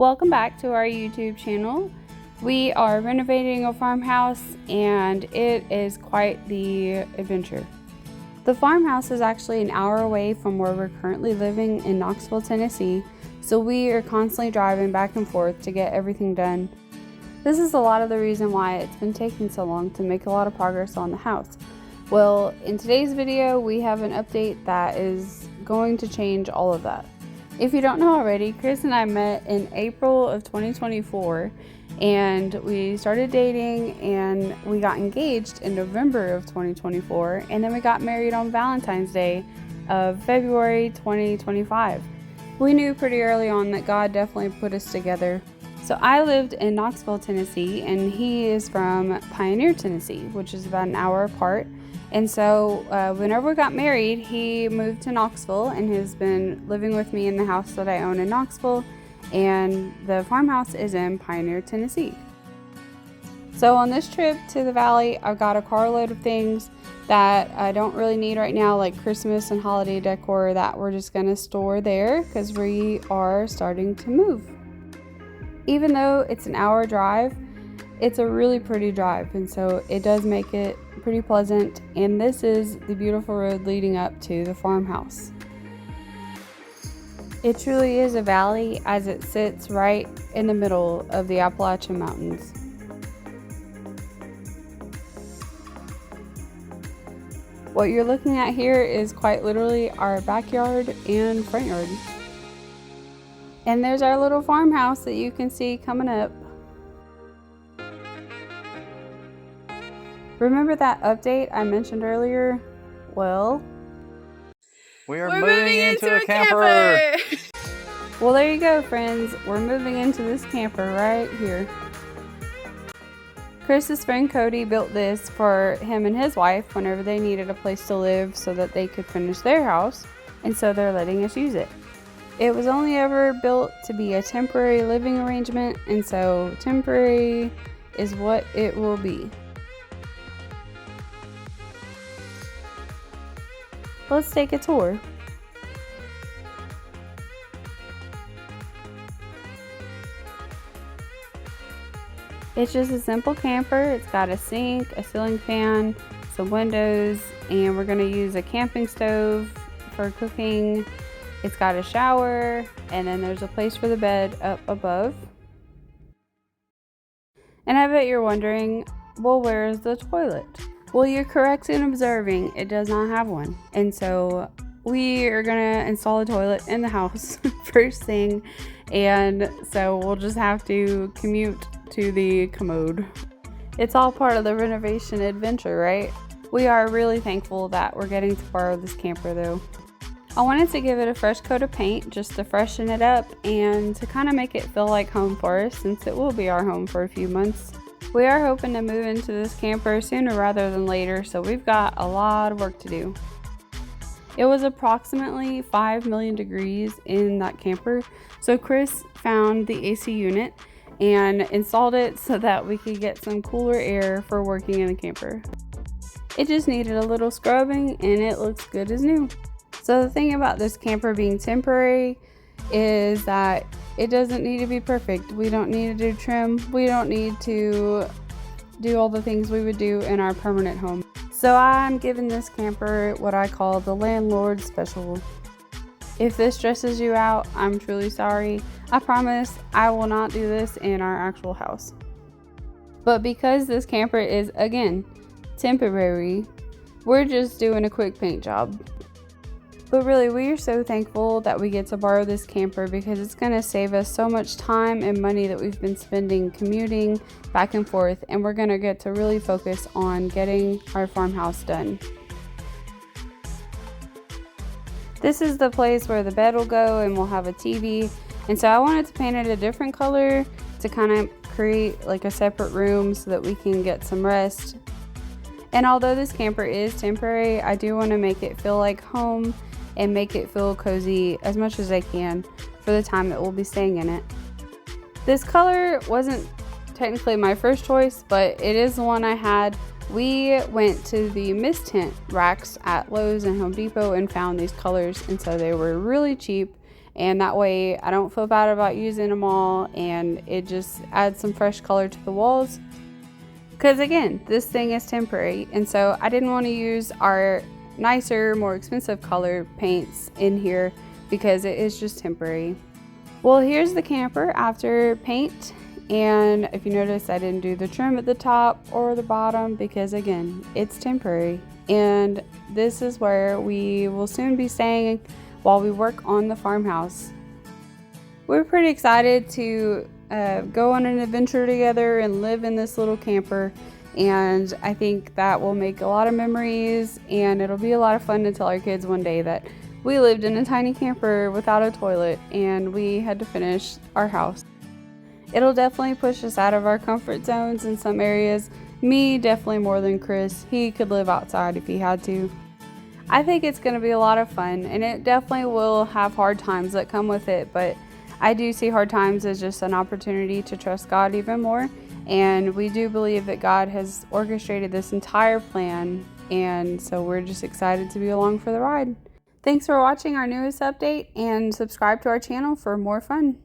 Welcome back to our YouTube channel. We are renovating a farmhouse and it is quite the adventure. The farmhouse is actually an hour away from where we're currently living in Knoxville, Tennessee, so we are constantly driving back and forth to get everything done. This is a lot of the reason why it's been taking so long to make a lot of progress on the house. Well, in today's video, we have an update that is going to change all of that. If you don't know already, Chris and I met in April of 2024 and we started dating and we got engaged in November of 2024 and then we got married on Valentine's Day of February 2025. We knew pretty early on that God definitely put us together. So I lived in Knoxville, Tennessee, and he is from Pioneer, Tennessee, which is about an hour apart. And so whenever we got married, he moved to Knoxville and has been living with me in the house that I own in Knoxville, and the farmhouse is in Pioneer, Tennessee. So on this trip to the valley, I've got a carload of things that I don't really need right now, like Christmas and holiday decor, that we're just going to store there because we are starting to move. Even though it's an hour drive, it's a really pretty drive, and so it does make it pretty pleasant. And this is the beautiful road leading up to the farmhouse. It truly is a valley as it sits right in the middle of the Appalachian Mountains. What you're looking at here is quite literally our backyard and front yard. And there's our little farmhouse that you can see coming up. Remember that update I mentioned earlier? Well, we're moving into a camper. Well, there you go, friends. We're moving into this camper right here. Chris's friend Cody built this for him and his wife whenever they needed a place to live so that they could finish their house, and so they're letting us use it. It was only ever built to be a temporary living arrangement, and so temporary is what it will be. Let's take a tour. It's just a simple camper. It's got a sink, a ceiling fan, some windows, and we're going to use a camping stove for cooking. It's got a shower, and then there's a place for the bed up above. And I bet you're wondering, well, where is the toilet? Well, you're correct in observing it does not have one. And so we are gonna install a toilet in the house first thing. And so we'll just have to commute to the commode. It's all part of the renovation adventure, right? We are really thankful that we're getting to borrow this camper though. I wanted to give it a fresh coat of paint just to freshen it up and to kind of make it feel like home for us, since it will be our home for a few months. We are hoping to move into this camper sooner rather than later, so we've got a lot of work to do. It was approximately 5 million degrees in that camper, so Chris found the AC unit and installed it so that we could get some cooler air for working in the camper. It just needed a little scrubbing and it looks good as new. So the thing about this camper being temporary is that it doesn't need to be perfect. We don't need to do trim. We don't need to do all the things we would do in our permanent home. So I'm giving this camper what I call the landlord special. If this stresses you out, I'm truly sorry. I promise I will not do this in our actual house. But because this camper is, again, temporary, we're just doing a quick paint job. But really, we are so thankful that we get to borrow this camper because it's going to save us so much time and money that we've been spending commuting back and forth, and we're going to get to really focus on getting our farmhouse done. This is the place where the bed will go and we'll have a TV, and so I wanted to paint it a different color to kind of create like a separate room so that we can get some rest. And although this camper is temporary, I do want to make it feel like home and make it feel cozy as much as I can for the time that we'll be staying in it. This color wasn't technically my first choice, but it is the one I had. We went to the mist tint racks at Lowe's and Home Depot and found these colors, and so they were really cheap and that way I don't feel bad about using them all, and it just adds some fresh color to the walls. Because again, this thing is temporary, and so I didn't want to use our nicer, more expensive color paints in here because it is just temporary. Well, here's the camper after paint, and if you notice, I didn't do the trim at the top or the bottom because again, it's temporary. And this is where we will soon be staying while we work on the farmhouse. We're pretty excited to go on an adventure together and live in this little camper, and I think that will make a lot of memories, and it'll be a lot of fun to tell our kids one day that we lived in a tiny camper without a toilet and we had to finish our house. It'll definitely push us out of our comfort zones in some areas. Me, definitely more than Chris. He could live outside if he had to. I think it's going to be a lot of fun, and it definitely will have hard times that come with it, but I do see hard times as just an opportunity to trust God even more, and we do believe that God has orchestrated this entire plan, and so we're just excited to be along for the ride. Thanks for watching our newest update, and subscribe to our channel for more fun.